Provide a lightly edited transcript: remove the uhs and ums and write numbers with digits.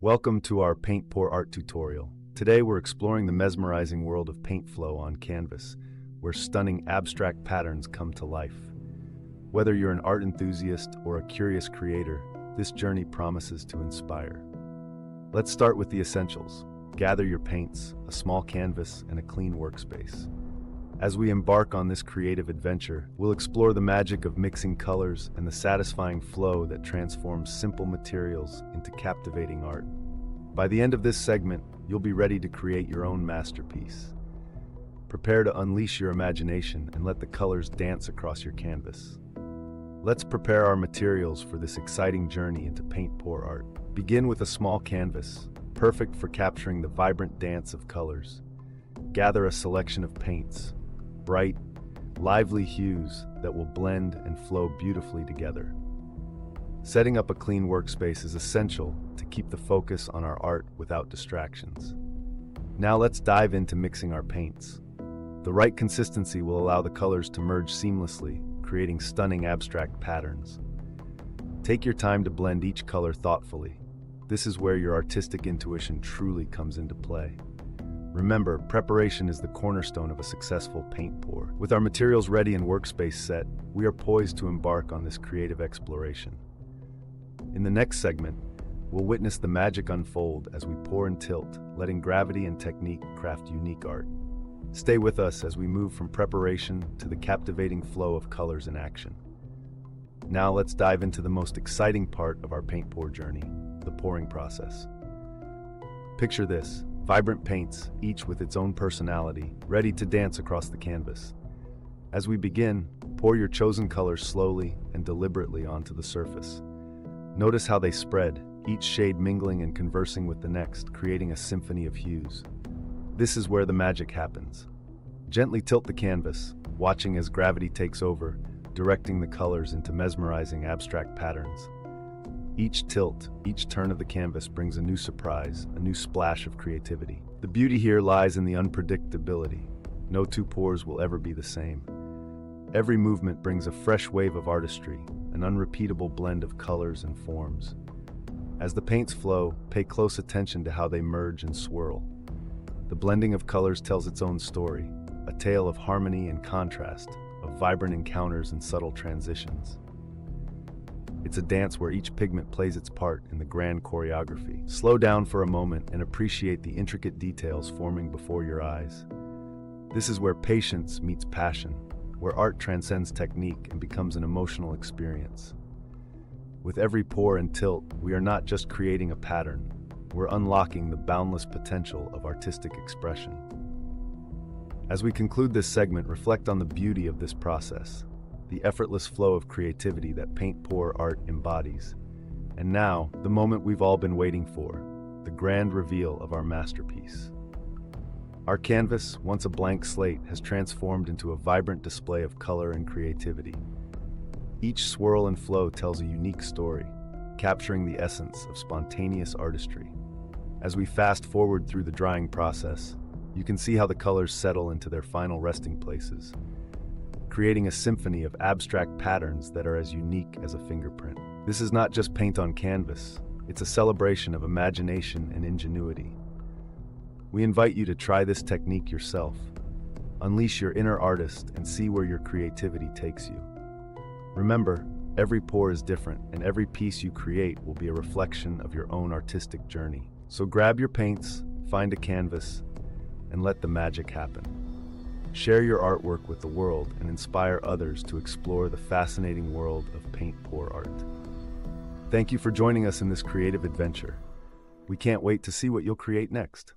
Welcome to our Paint Pour Art tutorial. Today we're exploring the mesmerizing world of paint flow on canvas, where stunning abstract patterns come to life. Whether you're an art enthusiast or a curious creator, this journey promises to inspire. Let's start with the essentials. Gather your paints, a small canvas, and a clean workspace. As we embark on this creative adventure, we'll explore the magic of mixing colors and the satisfying flow that transforms simple materials into captivating art. By the end of this segment, you'll be ready to create your own masterpiece. Prepare to unleash your imagination and let the colors dance across your canvas. Let's prepare our materials for this exciting journey into paint pour art. Begin with a small canvas, perfect for capturing the vibrant dance of colors. Gather a selection of paints, bright, lively hues that will blend and flow beautifully together. Setting up a clean workspace is essential to keep the focus on our art without distractions. Now let's dive into mixing our paints. The right consistency will allow the colors to merge seamlessly, creating stunning abstract patterns. Take your time to blend each color thoughtfully. This is where your artistic intuition truly comes into play. Remember, preparation is the cornerstone of a successful paint pour. With our materials ready and workspace set, we are poised to embark on this creative exploration. In the next segment, we'll witness the magic unfold as we pour and tilt, letting gravity and technique craft unique art. Stay with us as we move from preparation to the captivating flow of colors in action. Now let's dive into the most exciting part of our paint pour journey, the pouring process. Picture this. Vibrant paints, each with its own personality, ready to dance across the canvas. As we begin, pour your chosen colors slowly and deliberately onto the surface. Notice how they spread, each shade mingling and conversing with the next, creating a symphony of hues. This is where the magic happens. Gently tilt the canvas, watching as gravity takes over, directing the colors into mesmerizing abstract patterns. Each tilt, each turn of the canvas brings a new surprise, a new splash of creativity. The beauty here lies in the unpredictability. No two pours will ever be the same. Every movement brings a fresh wave of artistry, an unrepeatable blend of colors and forms. As the paints flow, pay close attention to how they merge and swirl. The blending of colors tells its own story, a tale of harmony and contrast, of vibrant encounters and subtle transitions. It's a dance where each pigment plays its part in the grand choreography. Slow down for a moment and appreciate the intricate details forming before your eyes. This is where patience meets passion, where art transcends technique and becomes an emotional experience. With every pour and tilt, we are not just creating a pattern, we're unlocking the boundless potential of artistic expression. As we conclude this segment, reflect on the beauty of this process, the effortless flow of creativity that paint pour art embodies. And now, the moment we've all been waiting for, the grand reveal of our masterpiece. Our canvas, once a blank slate, has transformed into a vibrant display of color and creativity. Each swirl and flow tells a unique story, capturing the essence of spontaneous artistry. As we fast forward through the drying process, you can see how the colors settle into their final resting places, creating a symphony of abstract patterns that are as unique as a fingerprint. This is not just paint on canvas, it's a celebration of imagination and ingenuity. We invite you to try this technique yourself. Unleash your inner artist and see where your creativity takes you. Remember, every pour is different, and every piece you create will be a reflection of your own artistic journey. So grab your paints, find a canvas, and let the magic happen. Share your artwork with the world and inspire others to explore the fascinating world of paint pour art. Thank you for joining us in this creative adventure. We can't wait to see what you'll create next.